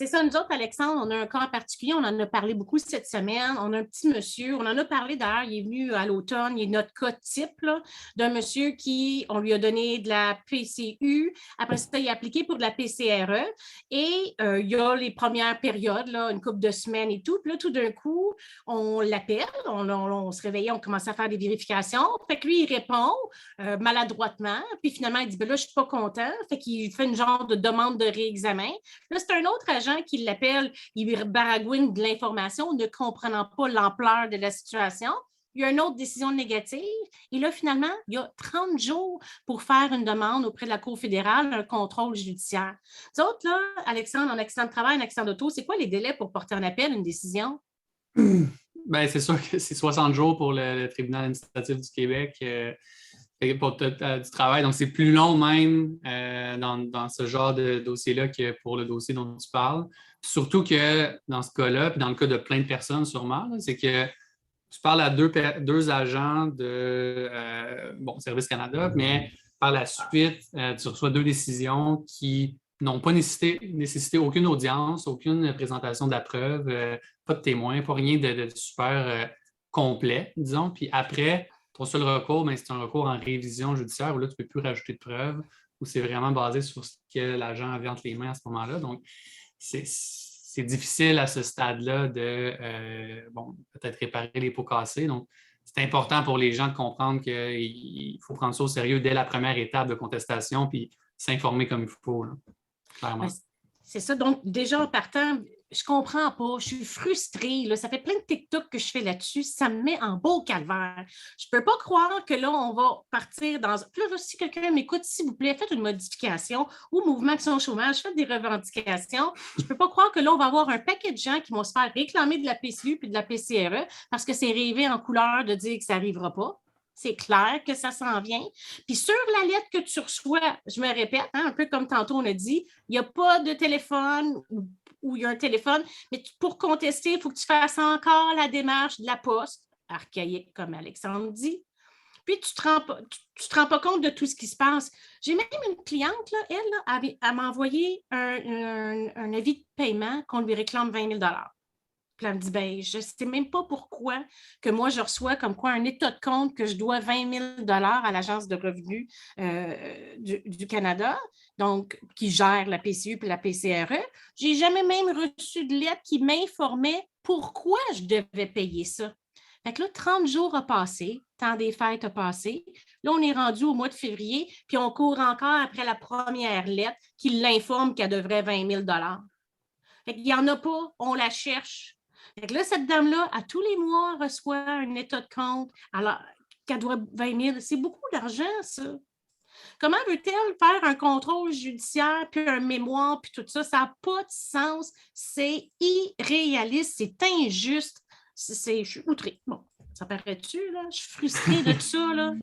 C'est ça, nous autres, Alexandre, on a un cas en particulier, on en a parlé beaucoup cette semaine. On a un petit monsieur, on en a parlé d'ailleurs, il est venu à l'automne, il est notre cas type là, d'un monsieur qui, on lui a donné de la PCU, après ça, il a appliqué pour de la PCRE et il y a les premières périodes, là, une couple de semaines et tout. Puis là, tout d'un coup, on l'appelle, on se réveillait, on commençait à faire des vérifications. Fait que lui, il répond maladroitement, puis finalement, il dit, ben là, je ne suis pas content. Fait qu'il fait une genre de demande de réexamen. Là, c'est un autre agent qui l'appelle, il baragouine de l'information, ne comprenant pas l'ampleur de la situation. Il y a une autre décision négative. Et là, finalement, il y a 30 jours pour faire une demande auprès de la Cour fédérale, un contrôle judiciaire. Vous autres, là, Alexandre, en accident de travail, en accident d'auto, c'est quoi les délais pour porter en appel une décision? Ben, c'est sûr que c'est 60 jours pour le tribunal administratif du Québec pour du travail. Donc, c'est plus long même dans ce genre de dossier-là que pour le dossier dont tu parles. Surtout que dans ce cas-là, puis dans le cas de plein de personnes sûrement, c'est que tu parles à deux agents de Service Canada, mais par la suite, tu reçois deux décisions qui n'ont pas nécessité aucune audience, aucune présentation de la preuve, pas de témoins, pas rien de super complet, disons. Puis après, ton seul recours, c'est un recours en révision judiciaire où là, tu ne peux plus rajouter de preuves, où c'est vraiment basé sur ce que l'agent avait entre les mains à ce moment-là. Donc, c'est difficile à ce stade-là de peut-être réparer les pots cassés. Donc, c'est important pour les gens de comprendre qu'il faut prendre ça au sérieux dès la première étape de contestation puis s'informer comme il faut, là, clairement. C'est ça. Donc, déjà, en partant, je comprends pas. Je suis frustrée. Là. Ça fait plein de TikTok que je fais là-dessus. Ça me met en beau calvaire. Je peux pas croire que là, on va partir dans... Puis là, si quelqu'un m'écoute, s'il vous plaît, faites une modification ou Mouvement Action Chômage, faites des revendications. Je peux pas croire que là, on va avoir un paquet de gens qui vont se faire réclamer de la PCU puis de la PCRE parce que c'est rêvé en couleur de dire que ça n'arrivera pas. C'est clair que ça s'en vient. Puis sur la lettre que tu reçois, je me répète, un peu comme tantôt on a dit, il n'y a pas de téléphone ou il y a un téléphone, mais pour contester, il faut que tu fasses encore la démarche de la poste, archaïque comme Alexandre dit. Puis tu ne te rends pas compte de tout ce qui se passe. J'ai même une cliente, là, elle m'a envoyé un avis de paiement qu'on lui réclame 20 000 Puis elle me dit, ben, je ne sais même pas pourquoi que moi, je reçois comme quoi un état de compte que je dois 20 000 à l'Agence de revenus du Canada, donc qui gère la PCU et la PCRE. Je n'ai jamais même reçu de lettre qui m'informait pourquoi je devais payer ça. Fait que là, 30 jours a passé, temps des fêtes a passé. Là, on est rendu au mois de février, puis on court encore après la première lettre qui l'informe qu'elle devrait 20 000 Fait qu'il n'y en a pas, on la cherche. Fait que là, cette dame-là, à tous les mois, reçoit un état de compte alors qu'elle doit 20 000. C'est beaucoup d'argent, ça. Comment veut-elle faire un contrôle judiciaire, puis un mémoire, puis tout ça? Ça n'a pas de sens. C'est irréaliste, c'est injuste. Je suis outrée. Bon, ça paraît-tu, là? Je suis frustrée de ça, là.